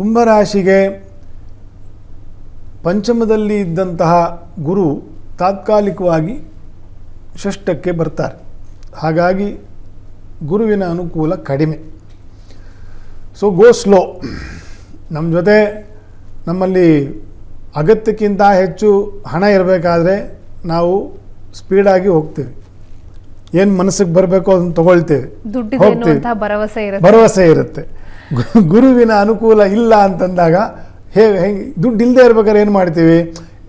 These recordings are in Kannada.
ಕುಂಭರಾಶಿಗೆ ಪಂಚಮದಲ್ಲಿ ಇದ್ದಂತಹ ಗುರು ತಾತ್ಕಾಲಿಕವಾಗಿ ಷಷ್ಠಕ್ಕೆ ಬರ್ತಾರೆ. ಹಾಗಾಗಿ ಗುರುವಿನ ಅನುಕೂಲ ಕಡಿಮೆ. So go slow. ನಮ್ಮ ಜೊತೆ ನಮ್ಮಲ್ಲಿ ಅಗತ್ಯಕ್ಕಿಂತ ಹೆಚ್ಚು ಹಣ ಇರಬೇಕಾದ್ರೆ ನಾವು ಸ್ಪೀಡಾಗಿ ಹೋಗ್ತೀವಿ. ಏನು ಮನಸ್ಸಿಗೆ ಬರಬೇಕು ಅದನ್ನು ತಗೊಳ್ತೇವೆ, ಭರವಸೆ ಇರುತ್ತೆ. ಗುರುವಿನ ಅನುಕೂಲ ಇಲ್ಲ ಅಂತಂದಾಗ ಹೆಂಗೆ ದುಡ್ಡು ಇಲ್ಲದೆ ಇರ್ಬೇಕಾದ್ರೆ ಏನು ಮಾಡ್ತೀವಿ,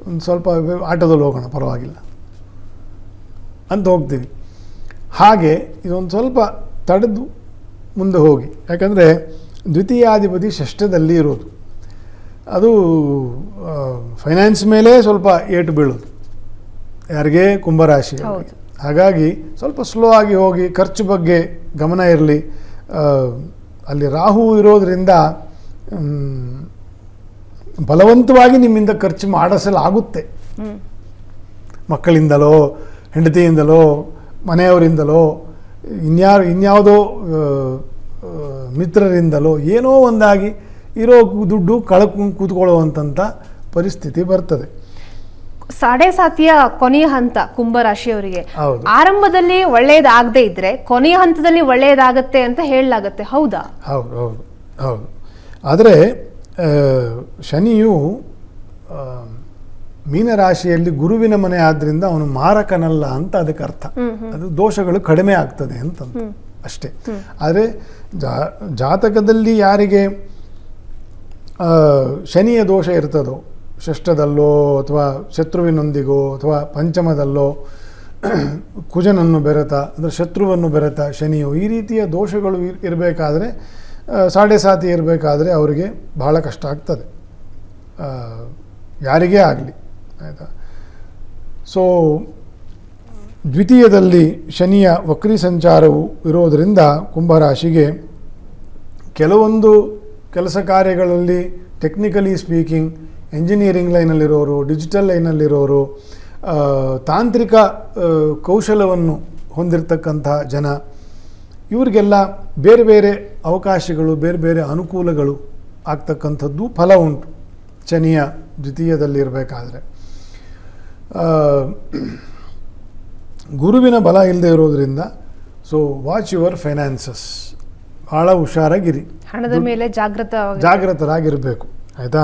ಒಂದು ಸ್ವಲ್ಪ ಆಟೋದಲ್ಲಿ ಹೋಗೋಣ ಪರವಾಗಿಲ್ಲ ಅಂತ ಹೋಗ್ತೀವಿ. ಹಾಗೆ ಇದೊಂದು ಸ್ವಲ್ಪ ತಡೆದು ಮುಂದೆ ಹೋಗಿ, ಯಾಕಂದರೆ ದ್ವಿತೀಯಾಧಿಪತಿ ಷಷ್ಠದಲ್ಲಿ ಇರೋದು, ಅದು ಫೈನಾನ್ಸ್ ಮೇಲೆ ಸ್ವಲ್ಪ ಏಟು ಬೀಳೋದು ಯಾರಿಗೆ, ಕುಂಭರಾಶಿ. ಹಾಗಾಗಿ ಸ್ವಲ್ಪ ಸ್ಲೋ ಆಗಿ ಹೋಗಿ, ಖರ್ಚು ಬಗ್ಗೆ ಗಮನ ಇರಲಿ. ಅಲ್ಲಿ ರಾಹು ಇರೋದರಿಂದ ಬಲವಂತವಾಗಿ ನಿಮ್ಮಿಂದ ಖರ್ಚು ಮಾಡಿಸಲಾಗುತ್ತೆ. ಮಕ್ಕಳಿಂದಲೋ, ಹೆಂಡತಿಯಿಂದಲೋ, ಮನೆಯವರಿಂದಲೋ, ಇನ್ಯಾವುದೋ ಮಿತ್ರರಿಂದಲೋ ಏನೋ ಒಂದಾಗಿ ಇರೋ ದುಡ್ಡು ಕಳ್ಕೊಂಡು ಕೂತ್ಕೊಳ್ಳುವಂಥ ಪರಿಸ್ಥಿತಿ ಬರ್ತದೆ. ಸಾಡೆ ಸಾತಿಯ ಕೊನೆಯ ಹಂತ ಕುಂಭರಾಶಿಯವರಿಗೆ ಆರಂಭದಲ್ಲಿ ಒಳ್ಳೆಯದಾಗದೇ ಇದ್ರೆ ಕೊನೆಯ ಹಂತದಲ್ಲಿ ಒಳ್ಳೆಯದಾಗತ್ತೆ ಅಂತ ಹೇಳಲಾಗತ್ತೆ. ಹೌದಾ? ಹೌದು ಹೌದು ಹೌದು. ಆದರೆ ಶನಿಯು ಮೀನರಾಶಿಯಲ್ಲಿ ಗುರುವಿನ ಮನೆ ಆದ್ದರಿಂದ ಅವನು ಮಾರಕನಲ್ಲ ಅಂತ ಅದಕ್ಕೆ ಅರ್ಥ. ಅದು ದೋಷಗಳು ಕಡಿಮೆ ಆಗ್ತದೆ ಅಂತ ಅಷ್ಟೇ. ಆದರೆ ಜಾತಕದಲ್ಲಿ ಯಾರಿಗೆ ಶನಿಯ ದೋಷ ಇರ್ತದೋ, ಷಷ್ಠದಲ್ಲೋ ಅಥವಾ ಶತ್ರುವಿನೊಂದಿಗೋ ಅಥವಾ ಪಂಚಮದಲ್ಲೋ ಕುಜನನ್ನು ಬೆರೆತ ಅಂದರೆ ಶತ್ರುವನ್ನು ಬೆರೆತ ಶನಿಯು, ಈ ರೀತಿಯ ದೋಷಗಳು ಇರಬೇಕಾದ್ರೆ, ಸಾಡೆ ಸಾತಿ ಇರಬೇಕಾದ್ರೆ ಅವರಿಗೆ ಬಹಳ ಕಷ್ಟ ಆಗ್ತದೆ, ಯಾರಿಗೇ ಆಗಲಿ. ಆಯಿತಾ? ಸೊ ದ್ವಿತೀಯದಲ್ಲಿ ಶನಿಯ ವಕ್ರಿ ಸಂಚಾರವು ಇರೋದರಿಂದ ಕುಂಭರಾಶಿಗೆ ಕೆಲವೊಂದು ಕೆಲಸ ಕಾರ್ಯಗಳಲ್ಲಿ ಟೆಕ್ನಿಕಲಿ ಸ್ಪೀಕಿಂಗ್, ಎಂಜಿನಿಯರಿಂಗ್ ಲೈನಲ್ಲಿರೋರು, ಡಿಜಿಟಲ್ ಲೈನಲ್ಲಿರೋರು, ತಾಂತ್ರಿಕ ಕೌಶಲವನ್ನು ಹೊಂದಿರತಕ್ಕಂಥ ಜನ, ಇವರಿಗೆಲ್ಲ ಬೇರೆ ಬೇರೆ ಅವಕಾಶಗಳು, ಬೇರೆ ಬೇರೆ ಅನುಕೂಲಗಳು ಆಗ್ತಕ್ಕಂಥದ್ದು ಫಲ ಉಂಟು ಶನಿಯ ದ್ವಿತೀಯದಲ್ಲಿರಬೇಕಾದ್ರೆ. ಗುರುವಿನ ಬಲ ಇಲ್ಲದೆ ಇರೋದ್ರಿಂದ ಸೊ ವಾಚ್ ಯುವರ್ ಫೈನಾನ್ಸಸ್, ಭಾಳ ಹುಷಾರಾಗಿರಿ, ಹಣದ ಮೇಲೆ ಜಾಗೃತರಾಗಿರಬೇಕು. ಆಯಿತಾ?